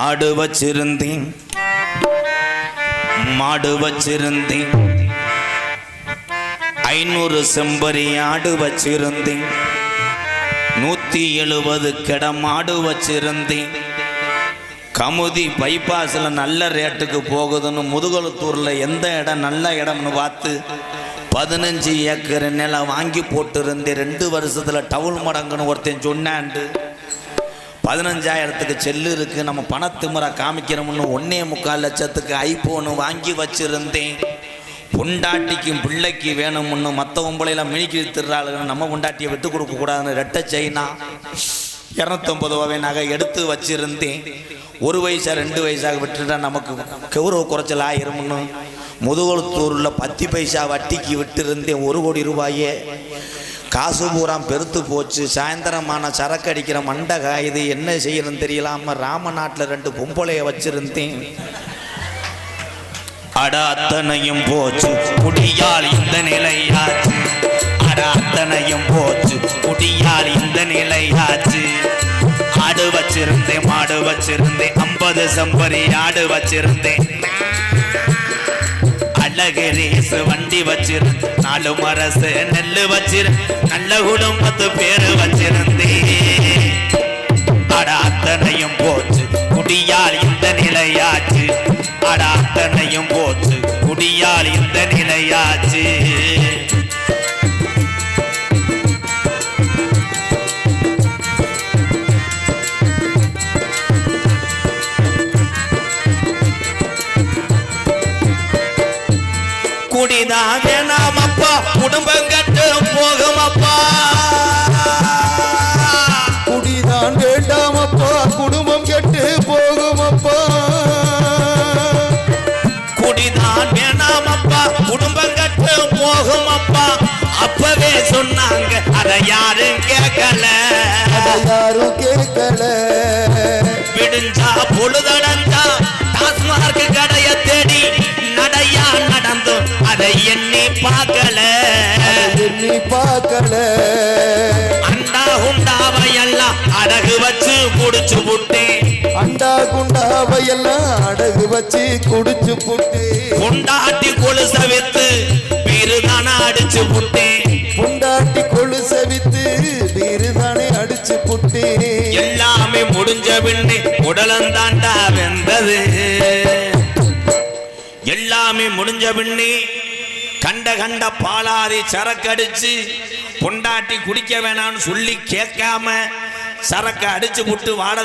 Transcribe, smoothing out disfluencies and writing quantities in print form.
ஆடு வச்சிருந்தேன், மாடு வச்சிருந்தேன், 500 செம்பரி ஆடு வச்சிருந்தேன், 170 கிட மாடு வச்சிருந்தேன். கமுதி பைபாஸில் நல்ல ரேட்டுக்கு போகுதுன்னு முதுகுளத்தூரில் எந்த இடம் நல்ல இடம்னு பார்த்து 15 ஏக்கர் நிலம் வாங்கி போட்டிருந்தேன். 2 வருஷத்தில் டவுல் மடங்குன்னு ஒருத்தன் சொன்னாண்டு 15,000த்துக்கு செல்லு இருக்குது, நம்ம பணத்துமுறை காமிக்கிறோம்னு 1.25 லட்சத்துக்கு ஐபோனு வாங்கி வச்சுருந்தேன். பொண்டாட்டிக்கும் பிள்ளைக்கு வேணும்னு மற்ற பொம்பளையில் மினிக்கி திருறாளுன்னு நம்ம பொண்டாட்டியை விட்டு கொடுக்கக்கூடாதுன்னு ரெட்டை செயினா 250 ரூபாய் நகை எடுத்து வச்சுருந்தேன். 1 வயசா 2 வயசாக விட்டுட்டா நமக்கு கௌரவ குறைச்சல் ஆயிரும்னு முதுகுளத்தூரில் 10 பைசா வட்டிக்கு விட்டுருந்தேன். 1 கோடி ரூபாயே காசு பூரா பெருத்து போச்சு. சாயந்தரமான சரக்கு அடிக்கிற மண்டை காயுது, என்ன செய்யணும்னு தெரியலாம ராமநாட்டில் 2 பொம்பளைய வச்சிருந்தேன். அட அத்தனையும் போச்சு குடியால் இந்த நிலையாச்சு, அட அத்தனையும் போச்சு குடியால் இந்த நிலையாச்சு. ஆடு வச்சிருந்தேன், மாடு வச்சிருந்தேன், 50 செம்பரி ஆடு வச்சிருந்தேன், அழகரேசு வண்டி வச்சிருந்தேன், 4 மரசு நெல்லு வச்சிருந்தேன், நல்ல குடும்பத்து பேரு வச்சிருந்தேன். அட அத்தனையும் போச்சு குடியால் இந்த நிலையாச்சு, அட அத்தனையும் போச்சு குடியால் இந்த நிலையாச்சு. குடிதான் வேணாமப்பா, குடும்பம் கட்டு போகுமப்பா. குடிதான் வேண்டாமப்பா, குடும்பம் கெட்டு போகுமப்பா. குடிதான் வேணாமப்பா, குடும்பம் கட்டு போகுமப்பா. அப்பவே சொன்னாங்க, அதை யாரும் கேட்கல, யாரும் கேட்கல. விடுஞ்சா பொழுதடைஞ்சா டாஸ்மார்க் கடைய தேடி நடையா நடந்து அதை எண்ணி பார்க்கல, எண்ணி பார்க்கல. அண்டா குண்டாவையெல்லாம் அடகு வச்சு குடிச்சு புட்டேன், அண்டா குண்டாவையெல்லாம் அடகு வச்சு குடிச்சு புட்டு. பொண்டாட்டி கொலுச வித்து பீருதானே அடிச்சு புட்டேன், பொண்டாட்டி கொலுச வித்து பீருதானே அடிச்சு புட்டு. எல்லாமே முடிஞ்ச பின்னே உடலந்தாண்டா வெந்தது, எல்லாமே முடிஞ்ச பின்னே கண்ட கண்ட பாலாதி சரக்கு அடிச்சு பொண்டாட்டி குடிக்க வேணாம்னு சொல்லி கேட்காம சரக்கு அடிச்சு புட்டு வாடகை